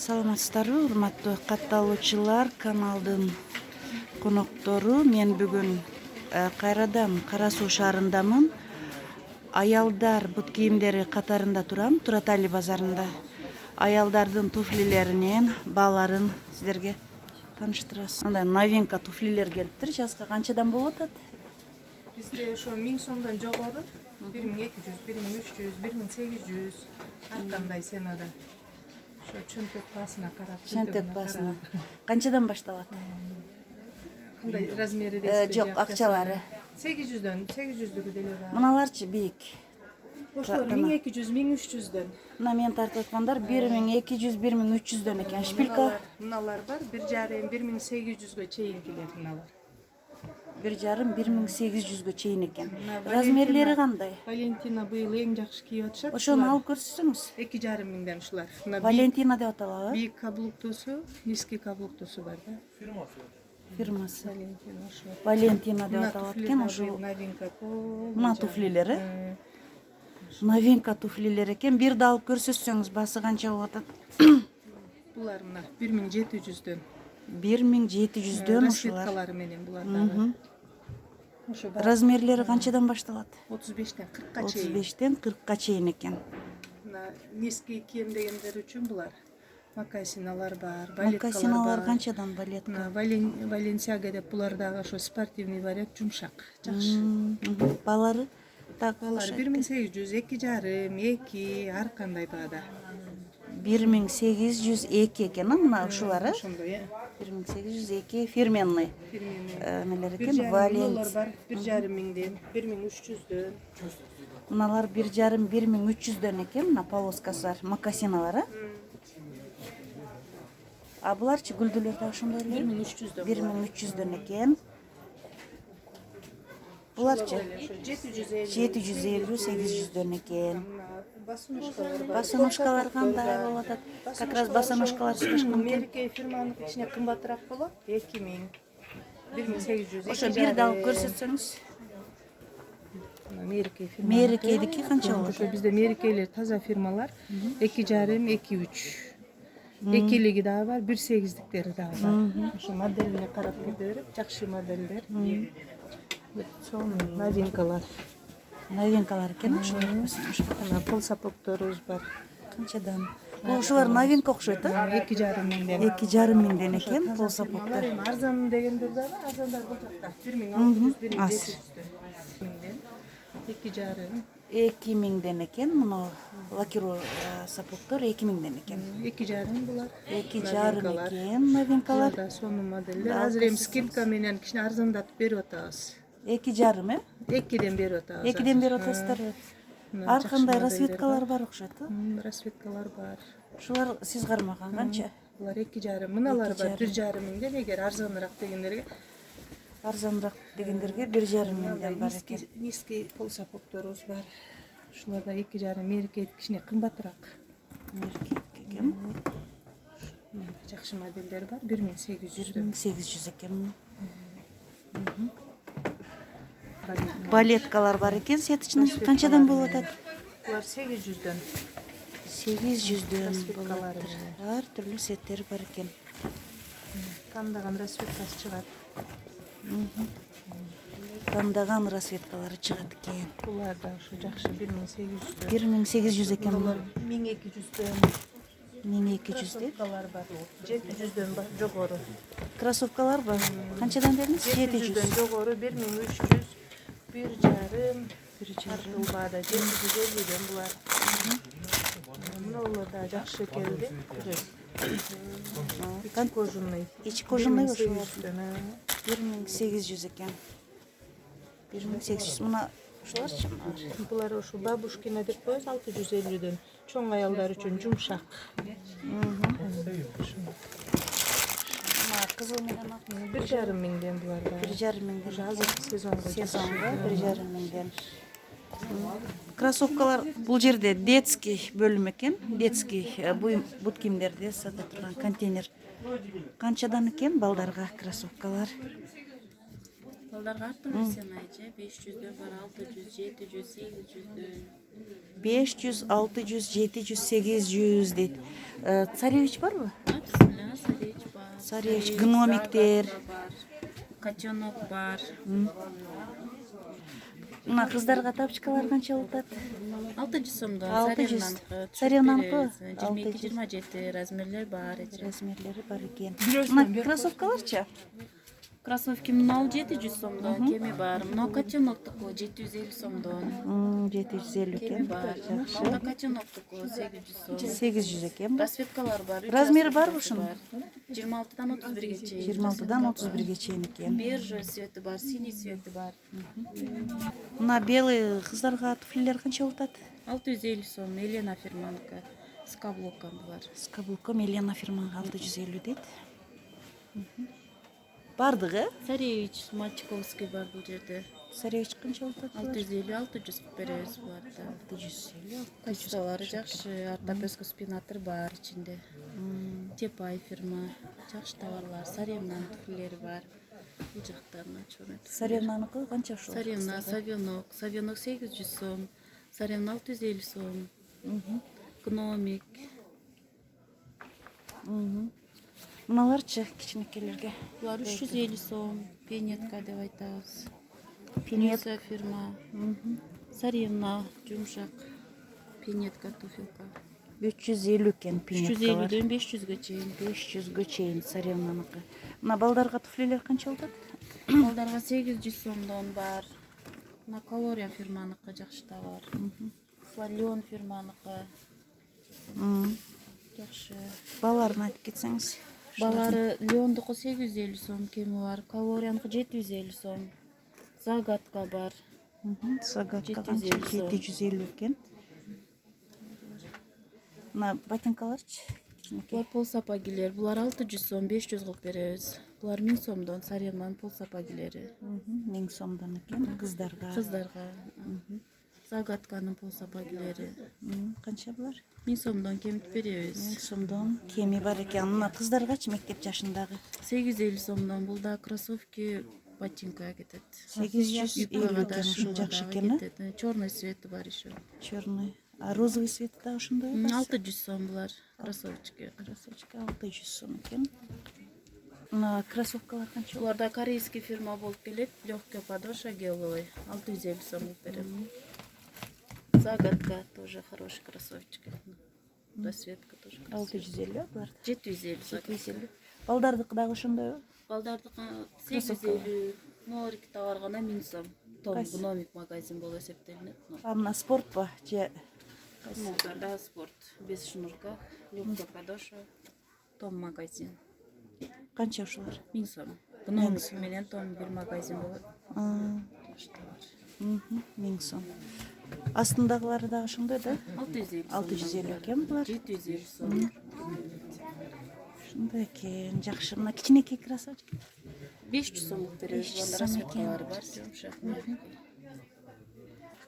Саламатсыздарбы, урматтуу катталуучулар, каналдын коноктору. Мен бүгүн кайрадан Кара Суу шаарындамын. Аялдар бут кийимдери катарында турам, Туратали базарында. Аялдардын туфлилеринен бааларын сиздерге тааныштырабыз. Андай новинка туфлилер келиптир. Жазга канчадан болуп атат? Бизде ошо 1000 сомдон жогору 1200, 1300, 1800 ар кандай ценада. Ошо чөнтөк баасына карап. Чөнтөк баасына. Канчадан башталат? Кандай размери дейсизби? Жок, акчалары. 800-дөгү деле бар. Мыналарчы бийик. Ошолор 1200, 1300дөн. Мына мен тартып аткандар 1200, 1300дөн экен. Шпилька Мыналар бар 1,5, 1800гө чейинкилер мыналар. 1,5, 1800гө чейин экен. Размерлери кандай? Валентина быйыл эң жакшы кийип атышат. Ошону алып көрсөтсөңүз. 2,5 миңден ушулар. Валентина деп аталабы? Бийик каблуктусу, низкий каблуктусу бар да. Фирмасы. Валентина ошо. Валентина деп аталат экен. Ошо новинка. мына туфлилери. Новинка туфлилер экен. Бирди алып көрсөтсөңүз, баасы канча болуп атат? Булар мына 1700дөн. 1700дөн ушулар. Расцветкалары менен булар дагы. Ошо Размерлери канчадан башталат? 35ден 40ка чейин. 35ден 40ка чейин экен. Мына низкий кийим дегендер үчүн булар. Макасиналар бар, балеткалар Макасиналар бар. канчадан балетка? Мына Валенсиага деп булар дагы ошо спортивный вариант, жумшак, жакшы. Баалары так Алар 1800, 2,5, 2 ар кандай баада. 1802 экен, мына ушулар, Ошондой, 1802 фирменный. Нелер экен, Булар Валент. бар 1,5 миңден, 1300дөн. Мыналар 1,5, 1300дөн экен, мына полоскасы бар, макасиналар. А буларчы гүлдүлөр да ошондой эле? 1300дөн. 1300дөн экен. Буларчы 750, 800дөн экен. Басунушкалар бар. Басынушкалар кандай болуп атат? Как раз басынушкалар слишком кем. Мереке фирманын ичине кымбатыраак болот. 2000, 1800. Ошо бирди алып көрсөтсөңүз. Мереке фирма. Мерекедики канча болот? Ошо бизде мерекелер таза фирмалар 2,5, 2,3. Экилиги дагы бар, 1,8диктери дагы бар. Ошо моделине карап кете берип, жакшы модельдер. Новинкалар. Новинкалар экен ошолор. Ана пол сапогторубуз бар. Канчадан? Ошолор новинка окшойт, 2,5 миңден. 2,5 миңден экен пол сапоктор. Арзан дегендер да бар, арзандар бул жакта. 1600, 1700дөн. 2,5. 2000ден экен, мына лакиру сапоктор 2000ден экен. 2,5 булар. 2,5 экен новинкалар. Да, сонун модельдер. Азыр эми скидка менен кичине арзандатып берип атабыз. 2,5, 2ден берип атабыз. 2ден берип атасыздар. Ар кандай расцветкалар бар окшойт. Расцветкалар бар. Ушулар сиз кармаган канча? Булар 2,5. Мыналар бар 1,5 миңден, эгер арзаныраак дегендерге. Арзаныраак дегендерге 1,5 миңден бар экен. Низкий пол сапогторубуз бар. Ушулар да 2,5, мереке кичине кымбатыраак. Мерке экен. Жакшы модельдер бар, 1800дөн. 1800 экен. Балеткалар бар экен, сетичный канчадан болуп атат? Булар 800дөн. 800дөн болуп атат. Ар түрлүү сеттер бар экен. Тандаган расцветкасы чыгат. Тандаган расцветкалары чыгат экен. Булар да ушу жакшы 1800дөн. 1800 экен. Булар 1200дөн. 1200 деп. Калар бар. 700дөн жогору. Кроссовкалар бар. Канчадан дедиңиз? 700дөн жогору 1300, 1,5, 1,5 баада 750дөн булар. Мыналар да жакшы келди. Кожаный. Ичи кожаный ошолор. 1800 экен. 1800. Мына ушуларчы? Булар ошо бабушкина деп коебуз 650дөн. Чоң аялдар үчүн жумшак. Кызыл менен ак 1,5 миңден булар да. 1,5 миңден. Азыркы сезонго. Сезонго 1,5 миңден. Кроссовкалар бул жерде детский бөлүм экен. Детский бут кийимдерди сата турган контейнер. Канчадан экен балдарга кроссовкалар? Балдарга ар түрлүү сценарий 500дөн бар, 600, 700, 800дөн. 500, 600, 700, 800 дейт. Царевич барбы? Бисмилла, царевич бар. Царевич, гномиктер. загадка бар, котенок бар. Мына кыздарга тапочкалар канча болуп атат? 600 сомдон 600. царевнаныкы. Царевнаныкы? 22-27 размерлер бар эже. Размерлери бар экен. Мына кроссовкаларчы? Кроссовки мынау 700 сомдон, кеми бар. Мынау котеноктуку 750 сомдон. 750 Кеми экен. бар. Жакшы. Мынау котеноктуку 800 сом. 800 экен. Расцветкалар бар. Размери барбы ушунун? 26-дан 31-ге чейин. 26-дан 31-ге чейин экен. Бежевый цвети бар, синий цвети бар. Мына белый кыздарга туфлилер канча болуп атат? 650 сом, Елена фирманыкы. С каблуком бар. С каблуком Елена фирманга 650 дейт. Бардыгы? Царевич, Мальчиковский бар бул жерде. Царевич канча болуп атат? 650-600 беребиз буларда. 650. Качестволары жакшы, ортопедский спинатор бар ичинде. Тепай фирма, жакшы товарлар, Саревнанын туфлилери бар. Бул жактан ачып. Царевнаныкы канча ушул? Саревна, Савенок 800 сом, Саревна 650 сом. Гномик. Мыналарчы кичинекелерге? Булар 350 сом, пенетка деп айтабыз. Пинет. Пенетка фирма. Саревна, жумшак. Пенетка туфелка. 350 экен пинеткалар. 350дөн 500ге чейин. 500ге чейин царевнаныкы. Мына балдарга туфлилер канча болуп атат? Балдарга 800 сомдон бар. Мына Колория фирманыкы жакшы товар. Леон фирманыкы жакшы. Баларын айтып кетсеңиз. Балары Леондуку 850 сом кеми бар, Колорияныкы 750 сом. Загадка бар. Загадка 750 сом. 750 экен. Мына ботинкаларчы? Булар пол сапагилер. Булар 600 сом, 500 кылып беребиз. Булар 1000 сомдон Саревнанын пол сапагилери. 1000 сомдон экен кыздарга. Кыздарга. Загадканын пол сапагилери. Канча булар? 1000 сомдон кемитип 1000 беребиз. сомдон кеми бар экен. Мына кыздаргачы мектеп жашындагы? 850 сомдон бул да кроссовки ботинка кетет. 850 экен ушул жакшы экен, а? Черный цвети бар еще. Черный. А розовый цвет да ошондой? 600 сом булар кроссовочки. Кроссовочка 600 сом экен. Мына кроссовкалар канча? Буларда корейский фирма болуп келет. Легкая подошва геловый. 650 сом болуп берем. Загадка тоже хороший кроссовочки. Расцветка тоже красивая. 650 булар. 750 сом. 750. Балдардыкы дагы ошондойбу? Балдардыкы 850. Норик товар гана 1000 сом. Том гномик магазин болуп эсептелинет. А мына спортпу же? Да, спорт. Без шнурка. Легкая подошва. Том магазин. Канча ушулар? 1000 сом. Гномик менен том бир магазин болот. Жакшы товар. 1000 сом. Астындагылары дагы ошондой да? 650 сом. 650 экен булар. 750 сом. Ошондой экен. Жакшы. Мына кичинекей кроссовочка? 500 сом беребиз. 500 Банда сом расцветкалары бар. Жумшак.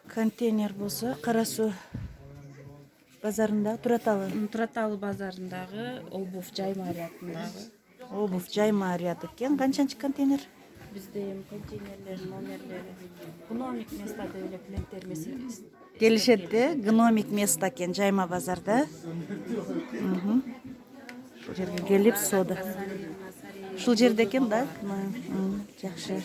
Контейнер болсо Кара Суу базарында Тураталы. Тураталы базарындагы обувь жайма рядындагы. Обувь жайма ряд экен. Канчанчы контейнер? Бизде эми контейнерлер, номерлери. Гномик место деп эле клиенттер меселес. Келишет да? Гномик место экен жайма базарда. Бул жерге келип соода. Ушул жерде экен да? Жакшы.